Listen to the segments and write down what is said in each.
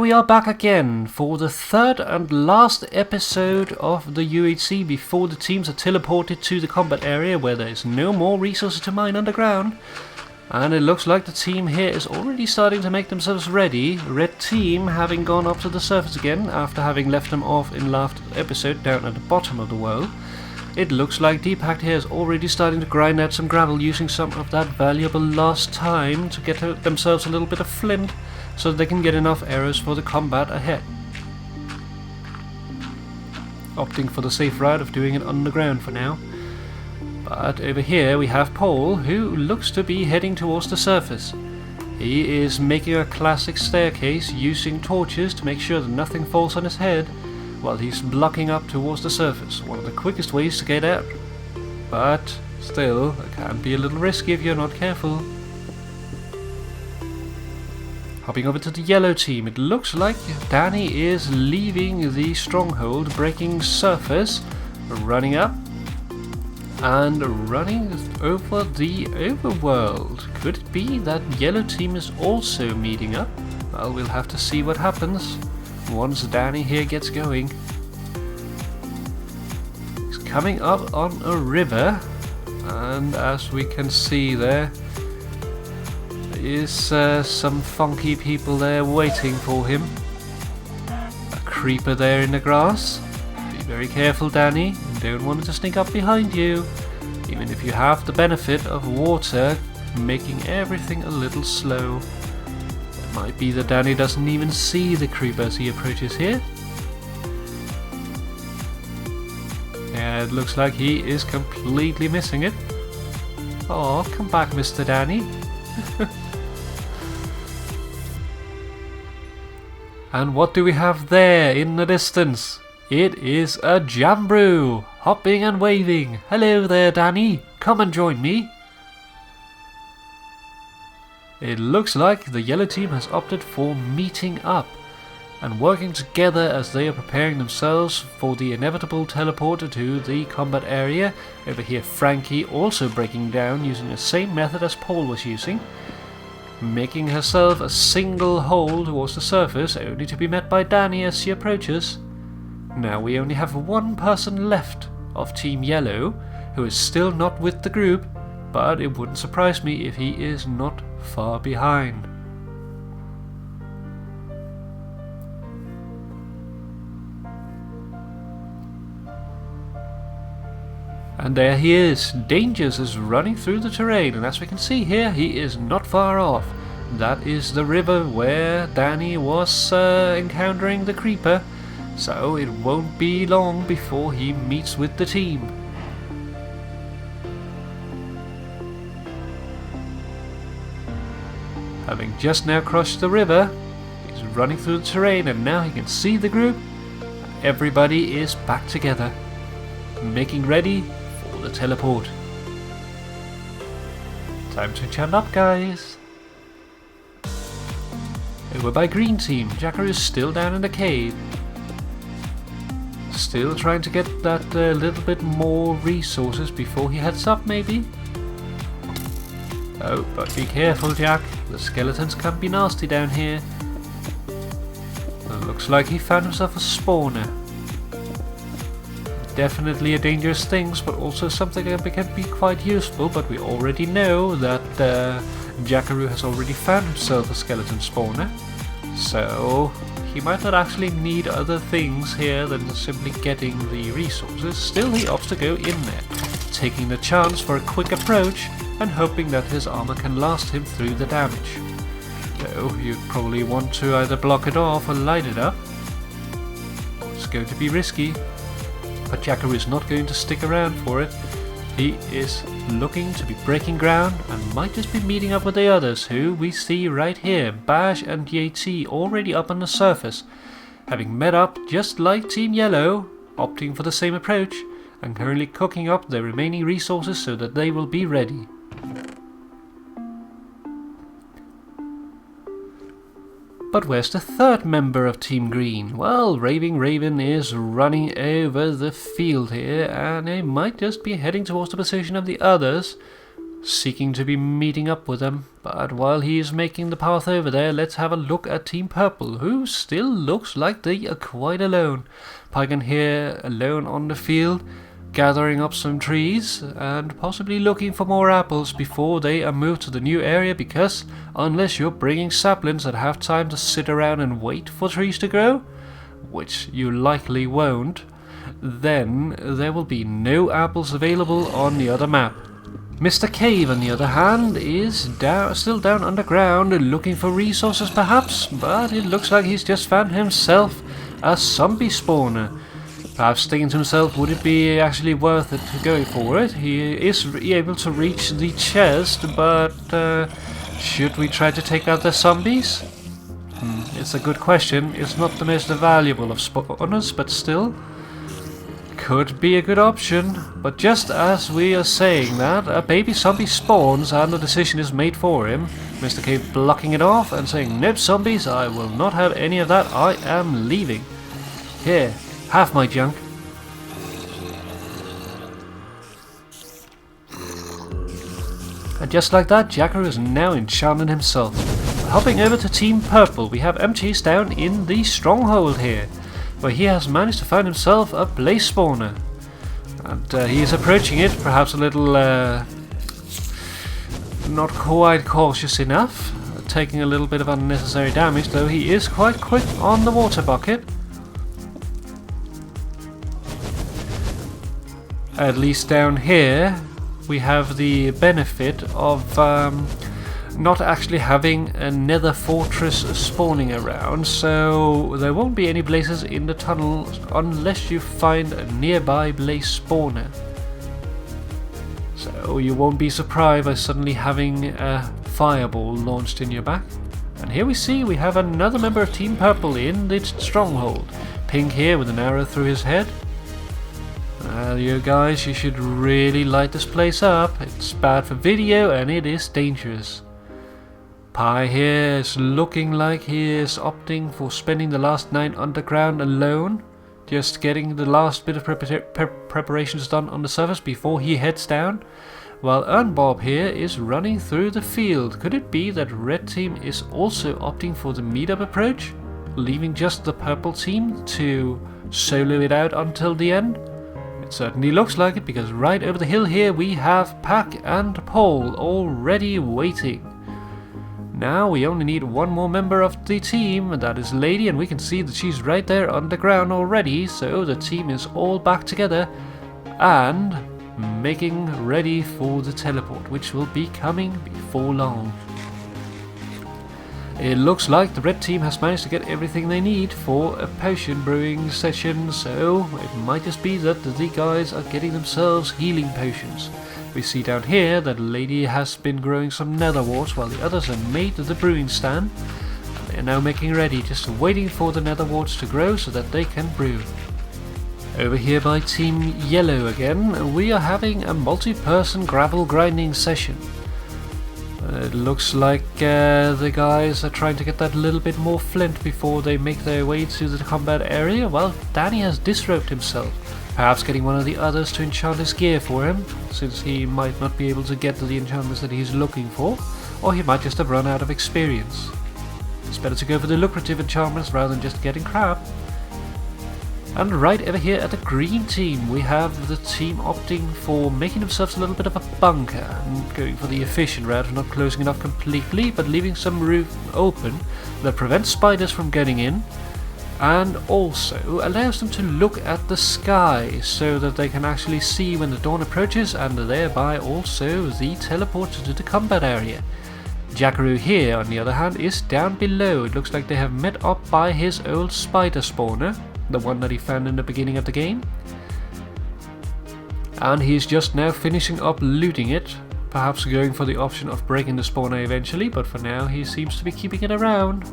we are back again for the third and last episode of the UHC before the teams are teleported to the combat area where there is no more resources to mine underground. And it looks like the team here is already starting to make themselves ready. Red team having gone up to the surface again after having left them off in last episode down at the bottom of the world. It looks like Deepak here is already starting to grind out some gravel using some of that valuable lost time to get themselves a little bit of flint so they can get enough arrows for the combat ahead. Opting for the safe route of doing it underground for now. But over here we have Paul, who looks to be heading towards the surface. He is making a classic staircase using torches to make sure that nothing falls on his head while he's blocking up towards the surface. One of the quickest ways to get out. But still, it can be a little risky if you're not careful. Hopping over to the yellow team, it looks like Danny is leaving the stronghold, breaking surface, running up and running over the overworld. Could it be that yellow team is also meeting up? Well, we'll have to see what happens once Danny here gets going. He's coming up on a river, and as we can see there is some funky people there waiting for him. A creeper there in the grass. Be very careful, Danny. You don't want it to sneak up behind you, even if you have the benefit of water making everything a little slow. It might be that Danny doesn't even see the creeper as he approaches here. Yeah, it looks like he is completely missing it. Oh, come back, Mr. Danny. And what do we have there in the distance? It is a Jackarou, hopping and waving. Hello there, Danny. Come and join me. It looks like the yellow team has opted for meeting up and working together as they are preparing themselves for the inevitable teleport to the combat area. Over here, Frankie also breaking down using the same method as Paul was using, making herself a single hole towards the surface, only to be met by Danny as she approaches. Now we only have one person left of Team Yellow, who is still not with the group, but it wouldn't surprise me if he is not far behind. And there he is. Dangers is running through the terrain, and as we can see here, he is not far off. That is the river where Danny was encountering the creeper, so it won't be long before he meets with the team. Having just now crossed the river, he's running through the terrain, and now he can see the group. Everybody is back together, making ready for the teleport. Time to chat up, guys. Over by green team, Jackarou is still down in the cave. Still trying to get that little bit more resources before he heads up, maybe. Oh, but be careful, Jack. The skeletons can be nasty down here. It looks like he found himself a spawner. Definitely a dangerous thing, but also something that can be quite useful. But we already know that Jackarou has already found himself a skeleton spawner, so he might not actually need other things here than simply getting the resources. Still, he opts to go in there, taking the chance for a quick approach and hoping that his armor can last him through the damage. Though you'd probably want to either block it off or light it up. It's going to be risky, but Jackarou is not going to stick around for it. He is looking to be breaking ground and might just be meeting up with the others, who we see right here. Bash and Yeti already up on the surface, having met up just like Team Yellow, opting for the same approach and currently cooking up their remaining resources so that they will be ready. But where's the third member of Team Green? Well, Raving Raven is running over the field here, and he might just be heading towards the position of the others. seeking to be meeting up with them. But while he is making the path over there, let's have a look at Team Purple, who still looks like they are quite alone. Piegon here alone on the field, gathering up some trees and possibly looking for more apples before they are moved to the new area, because unless you're bringing saplings that have time to sit around and wait for trees to grow, which you likely won't, then there will be no apples available on the other map. Mr. Cave, on the other hand, is still down underground looking for resources perhaps, but it looks like he's just found himself a zombie spawner. Perhaps thinking to himself, would it be actually worth it to go for it? He is able to reach the chest, but should we try to take out the zombies? It's a good question. It's not the most valuable of spawners, but still could be a good option. But just as we are saying that, a baby zombie spawns and the decision is made for him. Mr. Cave blocking it off and saying, nope zombies, I will not have any of that, I am leaving. Here, have my junk. And just like that, Jackarou is now enchanted himself. Hopping over to Team Purple, we have MTs down in the stronghold here, where he has managed to find himself a blaze spawner. And he is approaching it, perhaps a little not quite cautious enough, taking a little bit of unnecessary damage, though he is quite quick on the water bucket. At least down here we have the benefit of not actually having a nether fortress spawning around, so there won't be any blazes in the tunnel unless you find a nearby blaze spawner. So you won't be surprised by suddenly having a fireball launched in your back. And here we have another member of Team Purple in the stronghold. Pink here with an arrow through his head. You guys, you should really light this place up. It's bad for video and it is dangerous. Pie here is looking like he is opting for spending the last night underground alone, just getting the last bit of preparations done on the surface before he heads down, while Bob here is running through the field. Could it be that Red Team is also opting for the meetup approach, leaving just the Purple Team to solo it out until the end? It certainly looks like it, because right over the hill here we have Pack and Paul already waiting. Now we only need one more member of the team, and that is Lady, and we can see that she's right there underground already, so the team is all back together and making ready for the teleport, which will be coming before long. It looks like the red team has managed to get everything they need for a potion brewing session, so it might just be that the guys are getting themselves healing potions. We see down here that Lady has been growing some netherwarts while the others have made the brewing stand. And they are now making ready, just waiting for the netherwarts to grow so that they can brew. Over here by Team Yellow again, we are having a multi-person gravel grinding session. It looks like the guys are trying to get that little bit more flint before they make their way to the combat area, while Danny has disrobed himself, perhaps getting one of the others to enchant his gear for him, since he might not be able to get the enchantments that he's looking for, or he might just have run out of experience. It's better to go for the lucrative enchantments rather than just getting crap. And right over here at the green team, we have the team opting for making themselves a little bit of a bunker and going for the efficient route of not closing it off completely, but leaving some room open that prevents spiders from getting in, and also allows them to look at the sky so that they can actually see when the dawn approaches, and thereby also the teleport to the combat area. Jackarou here, on the other hand, is down below. It looks like they have met up by his old spider spawner, the one that he found in the beginning of the game, and he's just now finishing up looting it, perhaps going for the option of breaking the spawner eventually, but for now he seems to be keeping it around.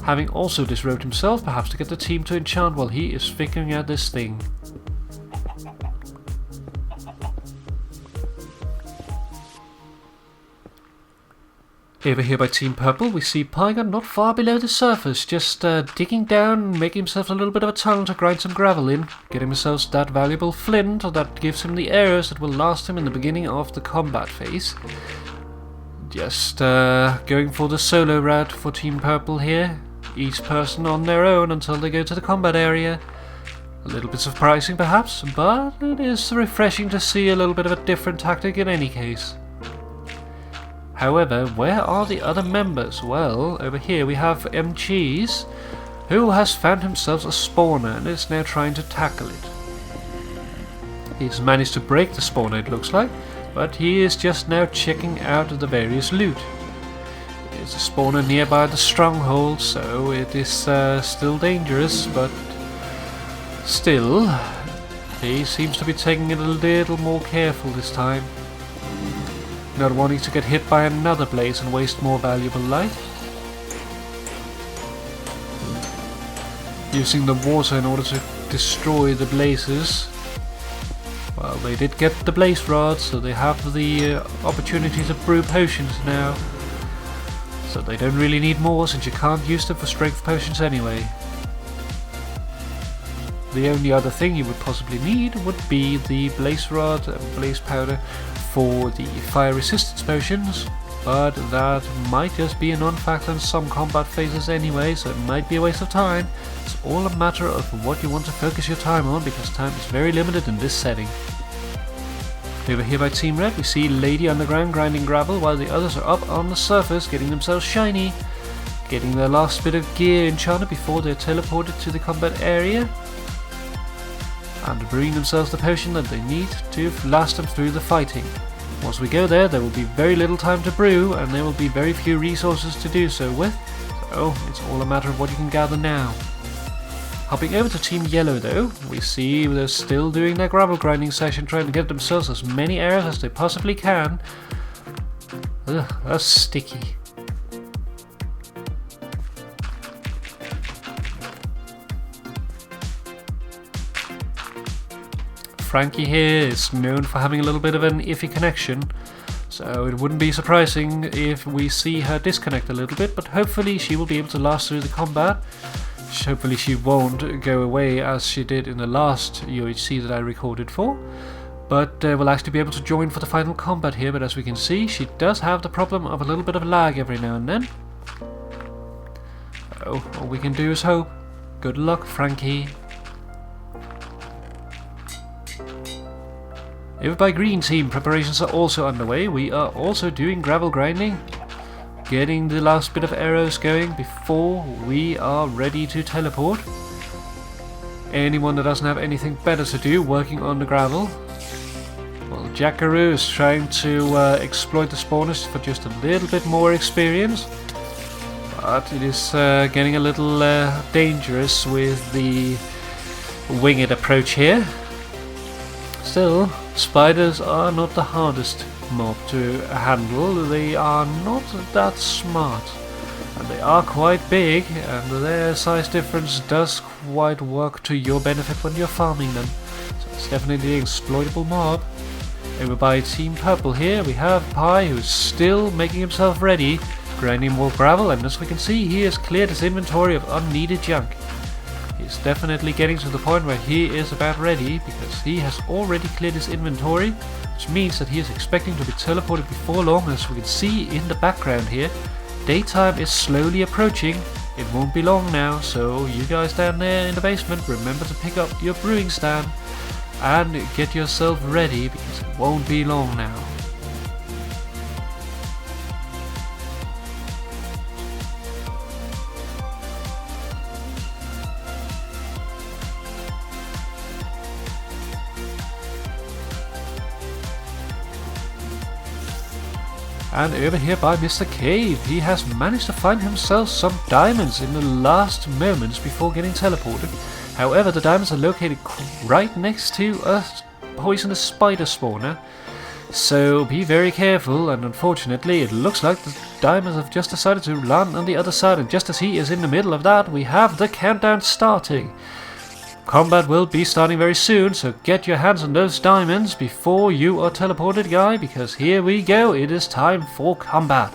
Having also disrobed himself, perhaps to get the team to enchant while he is figuring out this thing. Over here by Team Purple, we see Piegon not far below the surface, just digging down, making himself a little bit of a tunnel to grind some gravel in, getting himself that valuable flint that gives him the arrows that will last him in the beginning of the combat phase. Just going for the solo route for Team Purple here, each person on their own until they go to the combat area. A little bit surprising perhaps, but it is refreshing to see a little bit of a different tactic in any case. However, where are the other members? Well, over here we have MCs, who has found himself a spawner and is now trying to tackle it. He's managed to break the spawner, it looks like, but he is just now checking out the various loot. There's a spawner nearby the stronghold, so it is still dangerous, but still, he seems to be taking it a little more careful this time. Not wanting to get hit by another blaze and waste more valuable light. Using the water in order to destroy the blazes. Well, they did get the blaze rods, so they have the opportunity to brew potions now. So they don't really need more, since you can't use them for strength potions anyway. The only other thing you would possibly need would be the blaze rod and blaze powder for the fire resistance potions, but that might just be a non-factor in some combat phases anyway, so it might be a waste of time. It's all a matter of what you want to focus your time on, because time is very limited in this setting. Over here by Team Red we see Lady underground grinding gravel, while the others are up on the surface getting themselves shiny, getting their last bit of gear enchanted before they're teleported to the combat area, and brewing themselves the potion that they need to last them through the fighting. Once we go there will be very little time to brew, and there will be very few resources to do so with, so it's all a matter of what you can gather now. Hopping over to Team Yellow though, we see they're still doing their gravel grinding session, trying to get themselves as many arrows as they possibly can. Ugh, that's sticky. Frankie here is known for having a little bit of an iffy connection, so it wouldn't be surprising if we see her disconnect a little bit, but hopefully she will be able to last through the combat. Hopefully she won't go away as she did in the last UHC that I recorded for, but will actually be able to join for the final combat here. But as we can see, she does have the problem of a little bit of lag every now and then. So all we can do is hope. Good luck, Frankie. Over by Green Team, preparations are also underway. We are also doing gravel grinding, getting the last bit of arrows going before we are ready to teleport. Anyone that doesn't have anything better to do working on the gravel. Well, Jackarou is trying to exploit the spawners for just a little bit more experience, but it is getting a little dangerous with the winged approach here. Still, spiders are not the hardest mob to handle. They are not that smart, and they are quite big, and their size difference does quite work to your benefit when you're farming them. So it's definitely an exploitable mob. Over by Team Purple here we have Pie, who's still making himself ready, grinding more gravel, and as we can see he has cleared his inventory of unneeded junk. He's definitely getting to the point where he is about ready, because he has already cleared his inventory, which means that he is expecting to be teleported before long. As we can see in the background here, daytime is slowly approaching. It won't be long now, so you guys down there in the basement, remember to pick up your brewing stand and get yourself ready, because it won't be long now. And over here by Mr. Cave, he has managed to find himself some diamonds in the last moments before getting teleported. However, the diamonds are located right next to a poisonous spider spawner, so be very careful. And unfortunately, it looks like the diamonds have just decided to land on the other side, and just as he is in the middle of that, we have the countdown starting. Combat will be starting very soon, so get your hands on those diamonds before you are teleported, guy, because here we go, it is time for combat.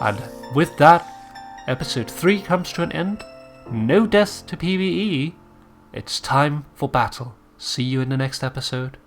And with that, episode 3 comes to an end. No death to PvE. It's time for battle. See you in the next episode.